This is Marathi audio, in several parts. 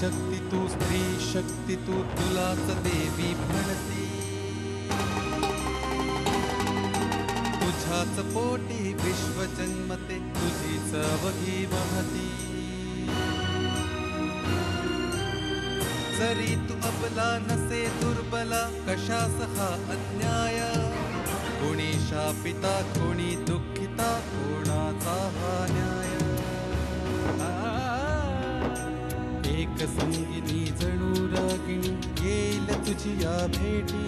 शक्ती तू, स्त्री शक्ती तू, तुलाच देवी म्हणती. तुझ्याच पोटी विश्व जन्मते, तुझीच अवघी महती. जरी तू अबला नसे दुर्बला, कशास हा अन्याय. कोणी शापिता, कोणी दुःखिता, कोणाचा हा न्याय. एक संगिनी जणू रागिणी, येईल तुझी या भेटी.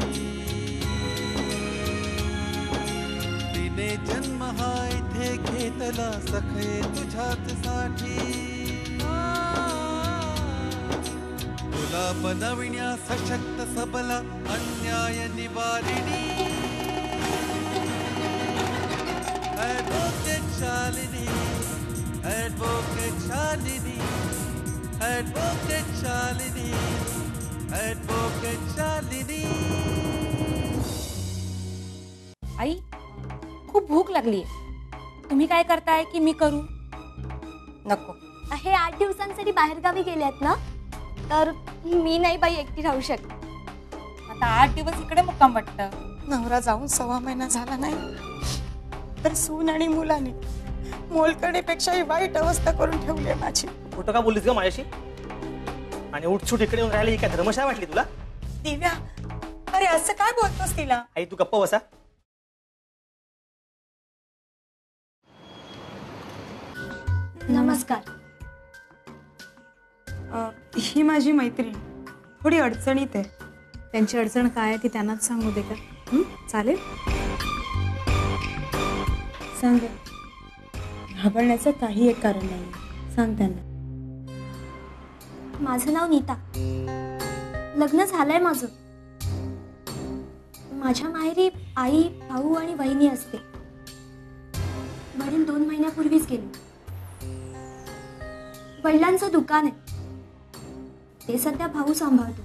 तिने जन्म हा इथे घेतला, सखे तुझ्याच साठी. तुला बनविण्या सशक्त सबला, अन्याय निवारिणी. Advocate Shalini, Advocate Shalini, Advocate Shalini, Advocate Shalini. आई, खूप भूक लागलीये. तुम्ही काय करताय की मी करू? नको. हे 8 दिवसांसाठी बाहेरगावी गेल्यात ना, तर मी नाही बाई एकटी राहू शकत. आता 8 दिवस इकडे मुक्काम वाटतं. नवरा जाऊन 1.25 महिना झाला नाही, तर सून आणि मुलाने मोलकडेपेक्षाही वाईट अवस्था करून ठेवली आहे माझी. खोटं का बोललीस ग माझ्याशी? आणि उठसूट इकडे येऊन राहिली, ही काय धर्मशाळा वाटली तुला? दिव्या, अरे असं काय बोलतोस तिला? आई तू गप्प बसा. नमस्कार. ही माझी मैत्रीण थोडी अडचणीत आहे. त्यांची अडचण काय आहे ती त्यांनाच सांगू दे का? चालेल, सांग. घाबरण्याचं काही एक कारण नाही, सांग त्यांना. माझं नाव नीता. लग्न झालंय माझं. माझ्या माहेरी आई, भाऊ आणि वहिनी असते. वडील 2 महिन्यापूर्वीच गेले. वडिलांचं दुकान आहे, ते सध्या भाऊ सांभाळतो.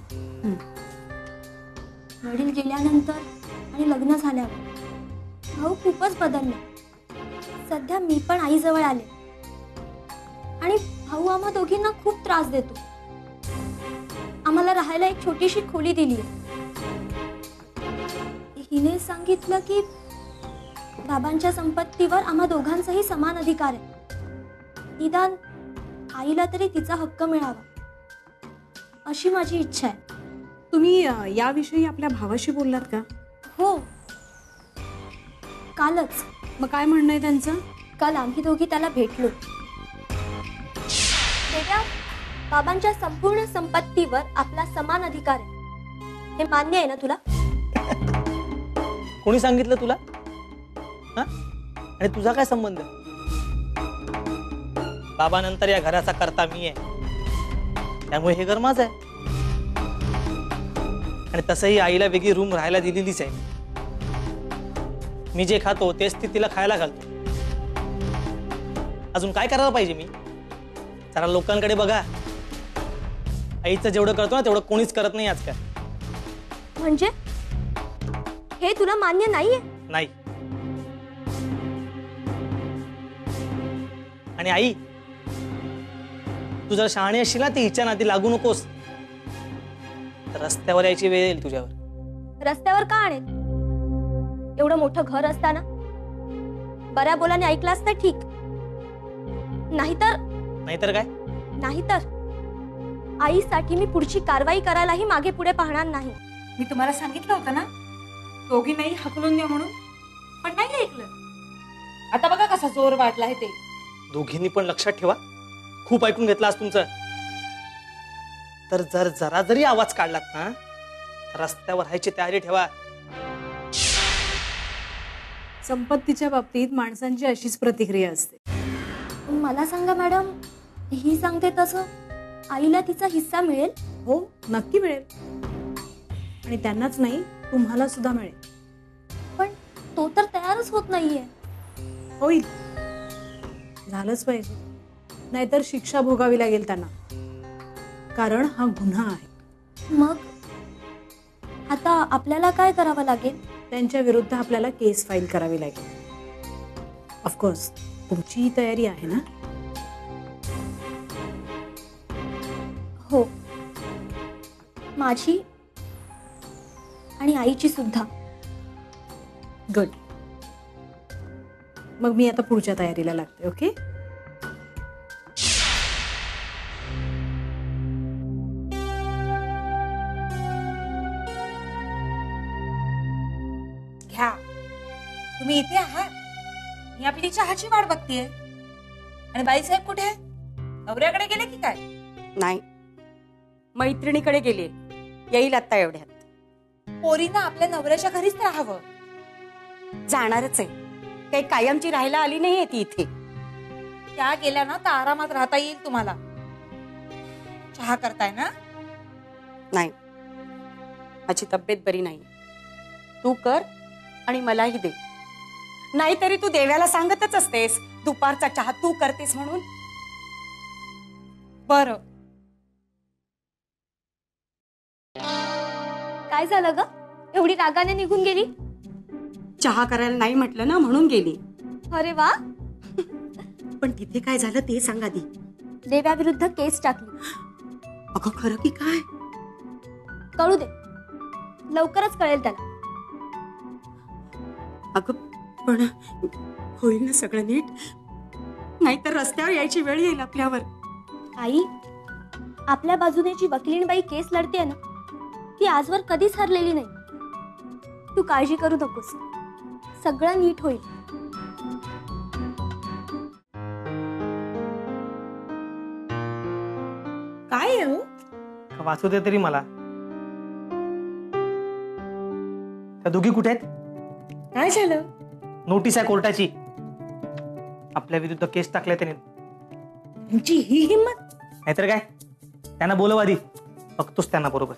वडील गेल्यानंतर आणि लग्न झाल्यावर भाऊ खूपच बदलले. सध्या मी पण आईजवळ आले आणि भाऊ आम्हा दोघींना खूप त्रास देतो. आम्हाला राहायला एक छोटीशी खोली दिली आहे. हिने सांगितलं की बाबांच्या संपत्तीवर आम्हा दोघांचाही समान अधिकार आहे. निदान आईला तरी तिचा हक्क मिळावा, अशी माझी इच्छा आहे. तुम्ही याविषयी आपल्या भावाशी बोललात का? हो, कालच. मग काय म्हणणं आहे त्यांचं? काल आम्ही दोघी त्याला भेटलो. देव्या, बाबांच्या संपूर्ण संपत्तीवर आपला समान अधिकार आहे, हे मान्य आहे ना तुला? कोणी सांगितलं तुला? हा? आणि तुझा काय संबंध? बाबा नंतर या घराचा करता मी आहे, त्यामुळे हे घर माझं आहे. आणि तसंही आईला वेगळी रूम राहायला दिलेलीच आहे. मी जे खातो तेच ती तिला खायला घालतो. अजून काय करायला पाहिजे मी? जरा लोकांकडे बघा. आईचं जेवढं करतो ना तेवढं कोणीच करत नाही आजकाल. म्हणजे हे तुला मान्य नाहीये? नाही. आणि आई, तू जर शहाणी असशील ना ती हिच्या नादी लागू नकोस. रस्त्यावर यायची वेळ येईल तुझ्यावर. रस्त्यावर का आणेल? एवढं मोठं घर असताना बऱ्या बोलाने ऐकलास तर ठीक, नाहीतर काय? नाहीतर आईसाठी मी पुढची कारवाई करायलाही मागे पुढे पाहणार नाही. मी तुम्हाला सांगितलं होतं ना, दोघी नाही हकलून द्या म्हणून, पण नाही ऐकलं. आता बघा कसा जोर वाढलाय ते. दोघींनी पण लक्षात ठेवा, खूप ऐकून घेतलं आज तुमचं. तर जर जरा जरी आवाज काढलात ना, रस्त्यावर राहायची तयारी ठेवा. संपत्तीच्या बाबतीत माणसांची अशीच प्रतिक्रिया असते. मला सांगा मॅडम, ही सांगते तसं आईला तिचा हिस्सा मिळेल? हो, नक्की मिळेल. आणि त्यांनाच नाही, तुम्हाला सुद्धा मिळेल. पण तो तर तयारच होत नाहीये. होईल, झालंच पाहिजे, नाहीतर शिक्षा भोगावी लागेल त्यांना, कारण हा गुन्हा आहे. मग आता आपल्याला काय करावं लागेल? त्यांच्या विरुद्ध आपल्याला केस फाईल करावी लागेल. ऑफकोर्स, तुमची तयारी आहे ना? हो. माझी आणि आईची सुद्धा. गुड. मग मी आता पुढच्या तयारीला लागते. ओके. घ्या, तुम्ही इथे आहात. मी आपली चहाची वाट बघतीये. आणि बाईसाहेब कुठे आहे? नवऱ्याकडे गेले की काय? नाही, मैत्रिणीकडे गेली. येईल आता एवढ्यात. पोरीनं आपल्या नवऱ्याच्या घरीच राहावं. जाणारच आहे. काही कायमची राहायला आली नाहीये ती इथे. त्या गेल्या ना तर आरामात राहता येईल तुम्हाला. चहा करताय ना? नाही, माझी तब्येत बरी नाही. तू कर आणि मलाही दे. नाहीतरी तू देव्याला सांगतच असतेस दुपारचा चहा तू करतेस म्हणून. बरं. काय झालं ग? एवढी रागाने निघून गेली? चहा करायला नाही म्हटलं ना म्हणून गेली. अरे वा. पण तिथे काय झालं ते सांग आधी. देव्याविरुद्ध केस टाकली. अगं खरं की काय? कळू दे, लवकरच कळेल त्याला. अगं पण होईल ना सगळं नीट? नाहीतर रस्त्यावर यायची वेळ येईल आपल्यावर. आई, आपल्या बाजूने जी वकिलीणबाई केस लढते ना, ती आजवर कधीच हरलेली नाही. तू काळजी करू नकोस, सगळं नीट होईल. काय आहे हो? वाचू दे तरी मला. त्या दोघी कुठे आहेत? काय झालं? नोटीस आहे कोर्टाची. आपल्या विरुद्ध केस टाकल्या त्याने. तुमची ही हिंमत? नाहीतर काय, त्यांना बोलव आधी. बघतोच त्यांना बरोबर.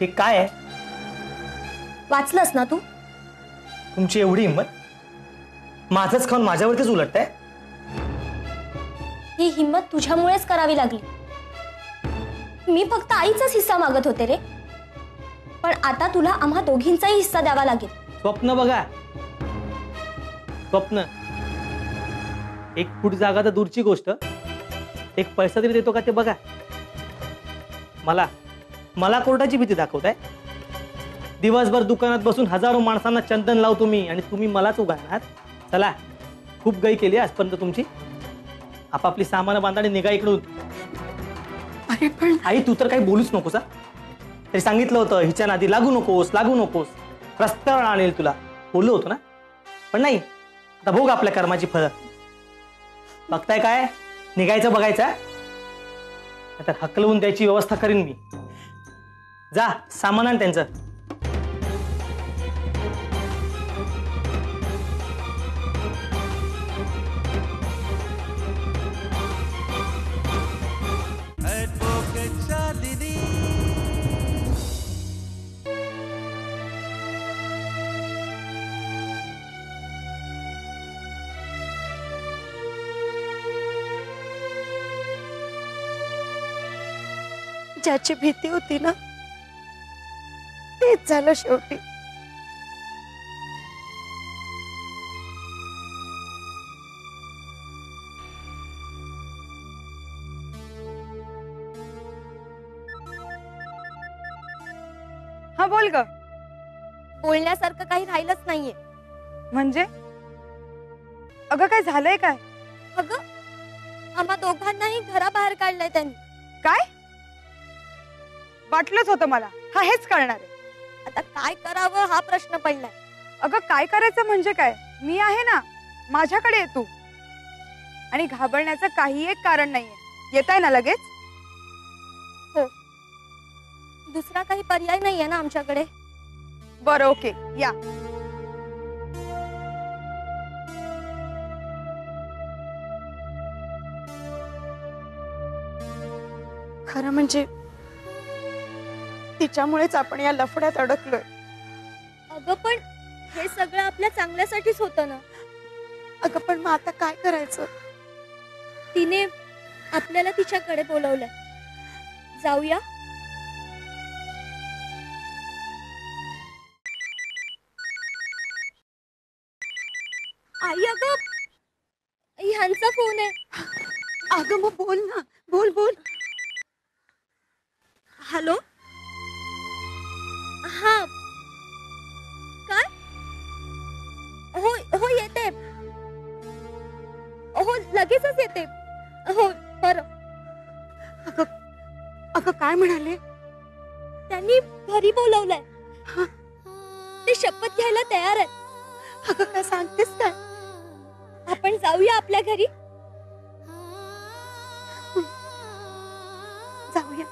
हे काय आहे? वाचलंस ना तू? तुमची एवढी हिंमत? माझंच खाऊन माझ्यावरतीच उलटताय? ही हिंमत तुझ्यामुळेच करावी लागली. मी फक्त आईचाच हिस्सा मागत होते रे. पण आता तुला आम्हा दोघींचाही हिस्सा द्यावा लागेल. स्वप्न बघा, स्वप्न. एक फूट जागा तर दूरची गोष्ट, एक पैसा तरी देतो का ते बघा. मला कोर्टाची भीती दाखवताय? दिवसभर दुकानात बसून हजारो माणसांना चंदन लावतो मी आणि तुम्ही मलाच उगारणार? चला, खूप गई केली आजपर्यंत तुमची. आपापली सामान बांधा आणि निघा इकडून. अरे पण आई, तू तर काही बोलूच नकोस. तरी सांगितलं होतं हिच्या नादी लागू नकोस, रस्त्यावर आणेल तुला. बोललो होतो ना? पण नाही. आता भोग आपल्या कर्माची फळं. बघताय काय? निघायचं बघायचं, नाहीतर हकलवून द्यायची व्यवस्था करीन मी. जा, सामान आण त्यांचं. ॲडव्होकेट शालिनी. ज्याची भीती होती ना तेच झालं शेवटी. हा बोल ग. बोलण्यासारखं काही राहिलंच नाहीये. म्हणजे अगं काय झालंय काय? अगं, आम्हा दोघांनाही घराबाहेर काढलंय त्यांनी. काय? वाटलंच होतं मला हा हेच करणार आहे. आता काय करावं हा प्रश्न पडलाय. अगं काय करायचं म्हणजे काय? मी आहे ना, माझ्याकडे ये तू. आणि घाबरण्याचं काही एक कारण नाहीये. येताय ना लगेच? हो, दुसरा काही पर्याय नाहीये ना आमच्याकडे. बरं, ओके, या. खरं म्हणजे तिच्यामुळेच आपण या लफड्यात अडकलोय. अगं पण हे सगळं आपल्या चांगल्यासाठीच होतं ना. अगं पण मग आता काय करायचं? तिने आपल्याला तिच्याकडे बोलवलंय. जाऊया. आई, अगं ह्यांचा फोन आहे. अगं मग बोल ना, बोल बोल. हॅलो. हा काय? हो हो येते. हो लगेचच येते. हो बरं. अगं काय म्हणाले? त्यांनी घरी बोलवलंय. ते शपथ घ्यायला तयार आहेत. अगं काय सांगतेस काय? आपण जाऊया आपल्या घरी. जाऊया.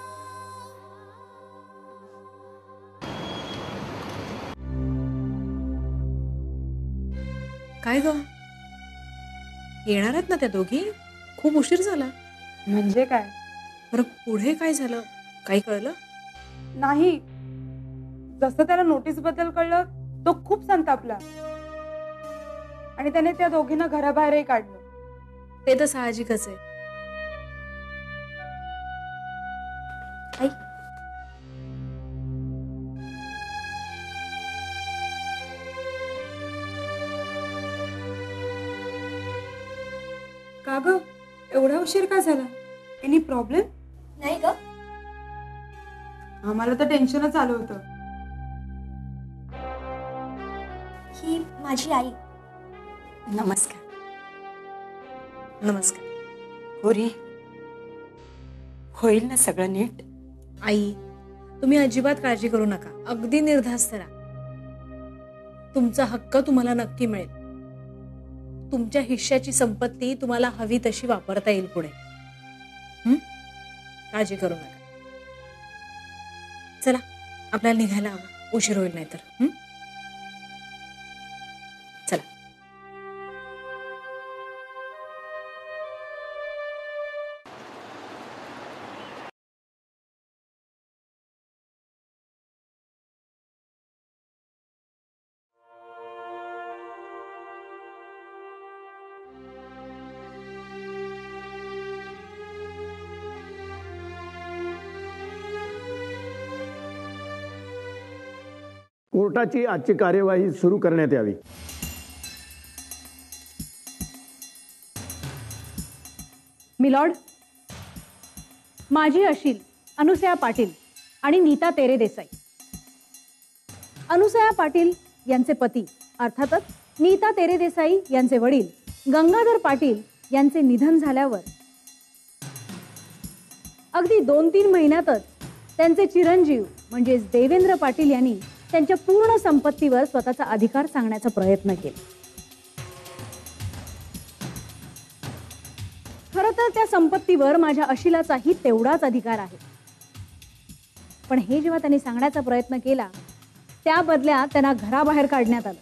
काय ग, येणार आहेत ना त्या दोघी? खूप उशीर झाला. म्हणजे काय? बरं पुढे काय झालं, काही कळलं? नाही, जसं त्याला नोटीस बद्दल कळलं तो खूप संतापला आणि त्याने त्या दोघींना घराबाहेरही काढलं. ते तर साहजिकच आहे. आई का ग, एवढा उशीर का झाला? Any problem? नाही ग. आम्हाला तर टेन्शनच आलं होतं. ही माझी आई. नमस्कार. नमस्कार. होरी, होईल ना सगळं नीट? आई, तुम्ही अजिबात काळजी करू नका. अगदी निर्धास्त राहा. तुमचा हक्क तुम्हाला नक्की मिळेल. तुमच्या हिश्श्याची संपत्ती तुम्हाला हवी तशी वापरता येईल पुढे. काळजी करू नका. चला आपल्याला निघायला हवं, उशीर होईल नाहीतर. चला. कोर्टाची आजची कार्यवाही सुरू करण्यात यावी. मिलॉर्ड, माझी अशील अनुसया पाटील आणि नीता तेरे देसाई. अनुसया पाटील यांचे पती अर्थातच नीता तेरे देसाई यांचे वडील गंगाधर पाटील यांचे निधन झाल्यावर अगदी 2-3 महिन्यातच त्यांचे चिरंजीव म्हणजेच देवेंद्र पाटील यांनी त्यांच्या पूर्ण संपत्तीवर स्वतःचा अधिकार सांगण्याचा प्रयत्न केला. खरं तर त्या संपत्तीवर माझ्या अशिलाचाही तेवढाच अधिकार आहे. पण हे जेव्हा त्यांनी सांगण्याचा प्रयत्न केला त्या बदल्यात त्यांना घराबाहेर काढण्यात आलं.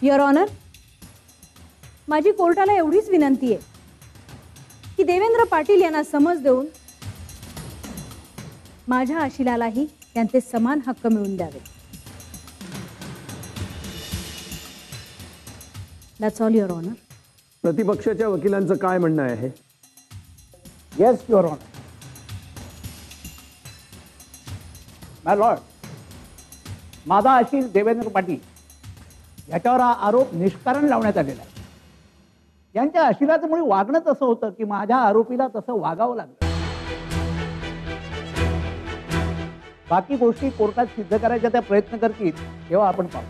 युअर ऑनर, माझी कोर्टाला एवढीच विनंती आहे की देवेंद्र पाटील यांना समज देऊन माझ्या अशिलालाही त्यांचे समान हक्क मिळवून द्यावे. That's all your honour. प्रतिपक्षाच्या वकिलांचं काय म्हणणं आहे? Yes your honour. My lord, माझा अशील देवेंद्र पाटील याच्यावर हा आरोप निष्कारण लावण्यात आलेला आहे. यांच्या अशिलाचं मुळे वागणंच असं होतं की माझ्या आरोपीला तसं वागावं लागलं. बाकी गोष्टी कोर्टात सिद्ध करायच्या त्या प्रयत्न करतील तेव्हा आपण पाहू.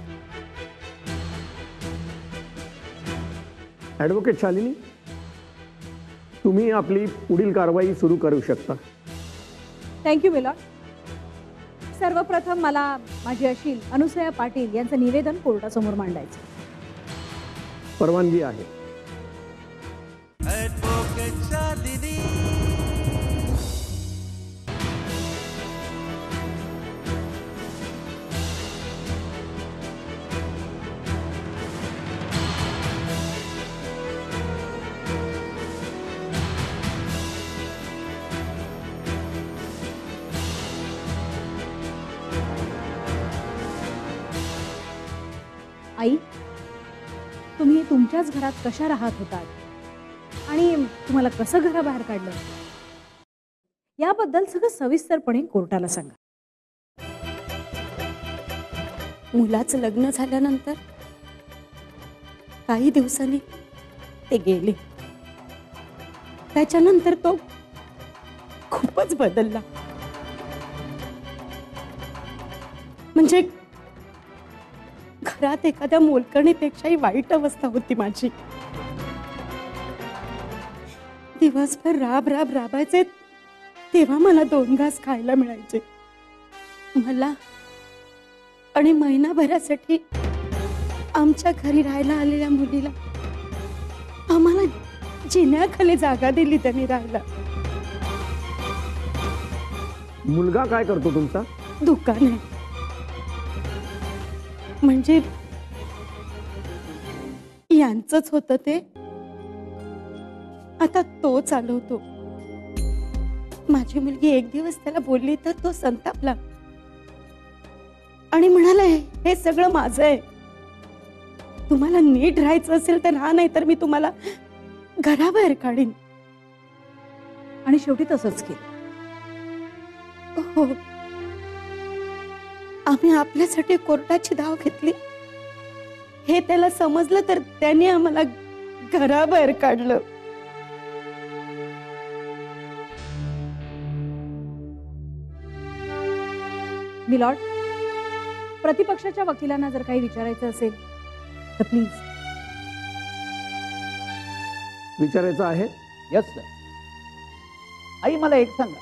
ॲडव्होकेट शालिनी, तुम्ही आपली पुढील कारवाई सुरू करू शकता. Thank you milord. सर्वप्रथम मला माझी अशील अनुसया पाटील यांचं निवेदन कोर्टासमोर मांडायचं. परवानगी आहे. ॲडव्होकेट शालिनी. आई, तुम्ही तुमच्याच घरात कशा राहत होतात आणि तुम्हाला कसं घराबाहेर काढलं याबद्दल सगळं सविस्तरपणे कोर्टाला सांगा. मुलाचं लग्न झाल्यानंतर काही दिवसांनी ते गेले. त्याच्यानंतर तो खूपच बदलला. म्हणजे घरात एखाद्या मोलकरणीपेक्षाही वाईट अवस्था होती माझी. दिवसभर राबायचे तेव्हा मला 2 घास खायला मिळायचे. मला आणि महिनाभरासाठी आमच्या घरी राहायला आलेल्या मुलीला आम्हाला जिन्याखाली जागा दिली त्यांनी राहायला. मुलगा काय करतो तुमचा? दुकान आहे. म्हणजे यांचंच होतं ते, आता तो चालवतो. माझी मुलगी एक दिवस त्याला बोलली तर तो संतापला आणि म्हणाला, हे सगळं माझं आहे, तुम्हाला नीट राहायचं असेल तर राहा, नाही तर मी तुम्हाला घराबाहेर काढीन. आणि शेवटी तसंच केलं. हो, आम्ही आपल्यासाठी कोर्टाची धाव घेतली. हे त्याला समजलं तर त्याने आम्हाला घराबाहेर काढलं. मिलॉर्ड, प्रतिपक्षाच्या वकिलांना जर काही विचारायचं असेल तर प्लीज. विचारायचं आहे? Yes sir. आई मला एक सांगा,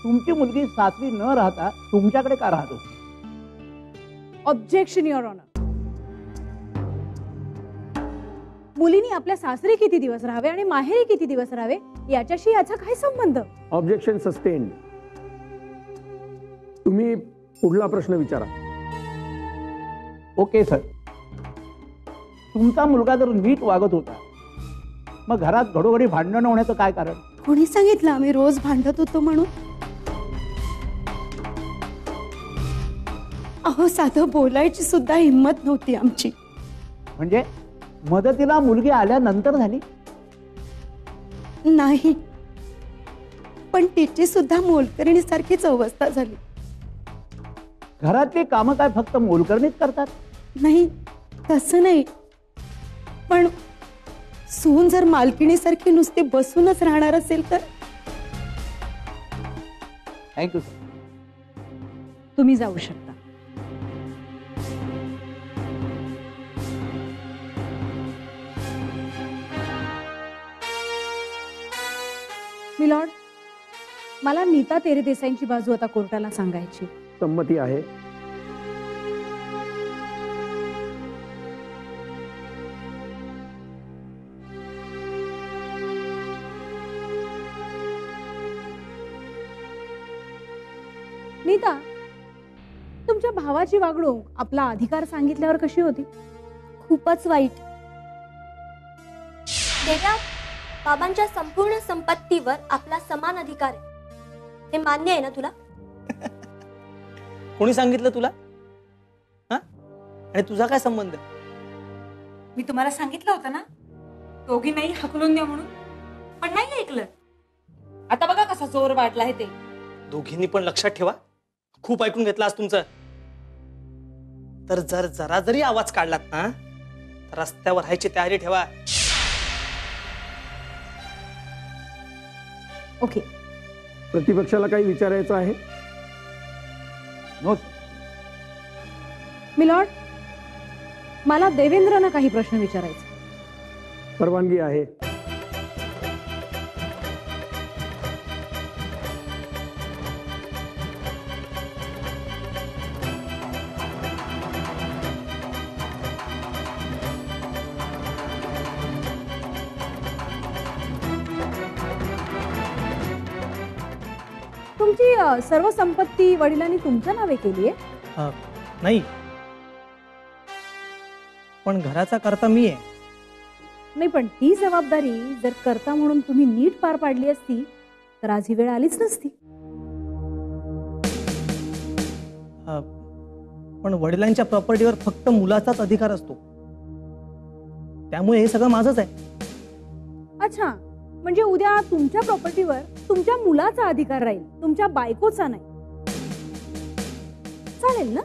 तुमची मुलगी सासरी न राहता तुमच्याकडे का राहतो? Objection your honour. मुलीनी आपल्या सासरी किती दिवस राहावे आणि माहेरी किती दिवस राहावे याच्याशी याचा काय संबंध? Objection sustain. तुम्ही पुढला प्रश्न विचारा. Okay sir. तुमचा मुलगा जर नीट वागत होता मग घरात घडोघडी भांडण होण्याचं काय कारण? कोणी सांगितलं आम्ही रोज भांडत होतो म्हणून? अहो, साधं बोलायची सुद्धा हिंमत नव्हती आमची. म्हणजे मदतीला मुलगी आल्यानंतर झाली? नाही, पण तिची सुद्धा मोलकरणीसारखीच अवस्था झाली. घरातली कामं काय फक्त मोलकरणीच करतात? नाही, तसं नाही, पण सून जर मालकिणीसारखी नुसती बसूनच राहणार असेल तर. थँक्यू. तुम्ही जाऊ शकता. मिलॉर्ड, मला नीता तेरे देसाईंची बाजू आता कोर्टाला सांगायची. संमती आहे. नीता, तुमच्या भावाची वागणूक आपला अधिकार सांगितल्यावर कशी होती? खूपच वाईट. देव्या, बाबांच्या संपूर्ण संपत्तीवर आपला समान अधिकार आहे, हे मान्य आहे ना तुला? कोणी सांगितलं तुला? हा? आणि तुझा काय संबंध? मी तुम्हाला सांगितलं होतं ना, दोघी नाही हकलून द्या म्हणून, पण नाही ऐकलं. आता बघा कसा जोर वाढला आहे ते. दोघींनी पण लक्षात ठेवा, खूप ऐकून घेतलं आज तुमचं. तर जर जरा जरी आवाज काढलात ना तर रस्त्यावर राहायची तयारी ठेवा. ओके. प्रतिपक्षाला काही विचारायचं आहे? नो. मिलॉर्ड, मला देवेंद्रना काही प्रश्न विचारायचे. परवानगी आहे. तुमची सर्व संपत्ती वडिलांनी तुमच्या नावे केली आहे? नाही, पण घराचा कर्ता मी आहे. नाही, पण ती जबाबदारी जर कर्ता म्हणून तुम्ही नीट पार पाडली असती तर आज ही वेळ आलीच नसती. पण वडिलांच्या प्रॉपर्टीवर फक्त मुलाचाच अधिकार असतो, त्यामुळे हे सगळं माझंच आहे. अच्छा, म्हणजे उद्या तुमच्या प्रॉपर्टीवर तुमच्या मुलाचा अधिकार राहील, तुमच्या बायकोचा नाही. चालेल ना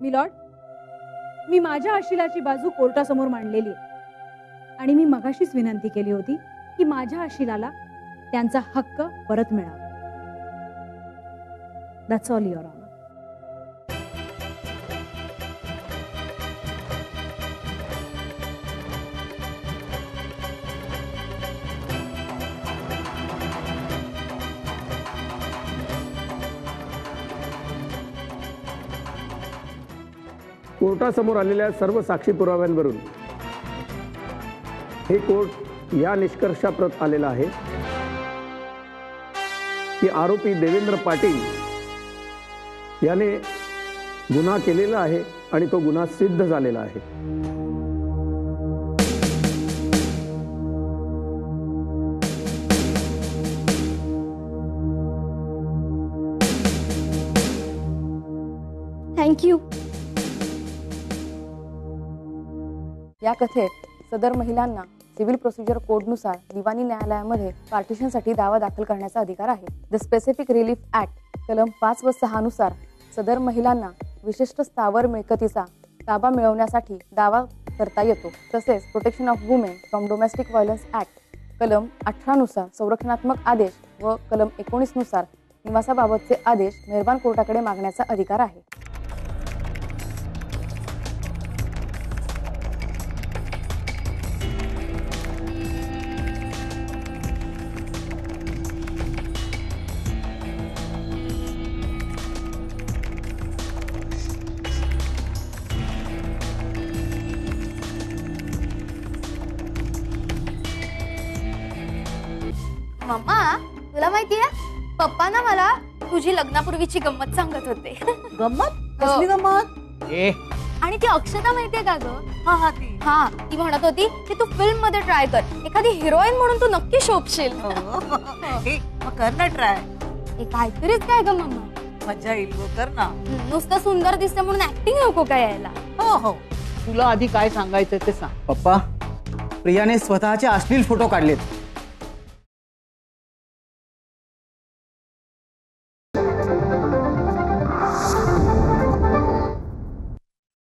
मिलॉर्ड? मी माझ्या अशिलाची बाजू कोर्टासमोर मांडलेली आहे आणि मी मगाशीच विनंती केली होती की माझ्या अशिलाला त्यांचा हक्क परत मिळावा. That's all your honour. कोर्टासमोर आलेल्या सर्व साक्षी पुराव्यांवरून हे कोर्ट या निष्कर्षाप्रत आलेला आहे की आरोपी देवेंद्र पाटील याने गुन्हा केलेला आहे आणि तो गुन्हा सिद्ध झालेला आहे. थँक्यू. या कथेत सदर महिलांना सिव्हिल प्रोसिजर कोडनुसार दिवाणी न्यायालयामध्ये पार्टिशनसाठी दावा दाखल करण्याचा अधिकार आहे. द स्पेसिफिक रिलीफ ऍक्ट कलम 5 व 6 नुसार सदर महिलांना विशिष्ट स्थावर मिळकतीचा ताबा मिळवण्यासाठी दावा करता येतो. तसेच protection of women from domestic violence act कलम 18 नुसार संरक्षणात्मक आदेश व कलम 19 नुसार निवासाबाबतचे आदेश मेहरबान कोर्टाकडे मागण्याचा अधिकार आहे. मम्मा, तुला माहितीये पप्पा ना मला तुझी लग्नापूर्वीची गंमत सांगत होते. गंमत? कसली गंमत? आणि ती अक्षता माहितीये का ग? हा ती म्हणत होती की तू फिल्म मध्ये ट्राय कर, एखादी हिरोईन म्हणून तू नक्की शोभशील. मग कर ना ट्राय. काहीतरीच काय ग मम्मा, मजा येईल गो, कर ना. नुसतं सुंदर दिसतं म्हणून ऍक्टिंग नको काय यायला. हो. तुला आधी काय सांगायचं ते सांग. पप्पा, प्रियाने स्वतःचे अश्लील फोटो काढलेत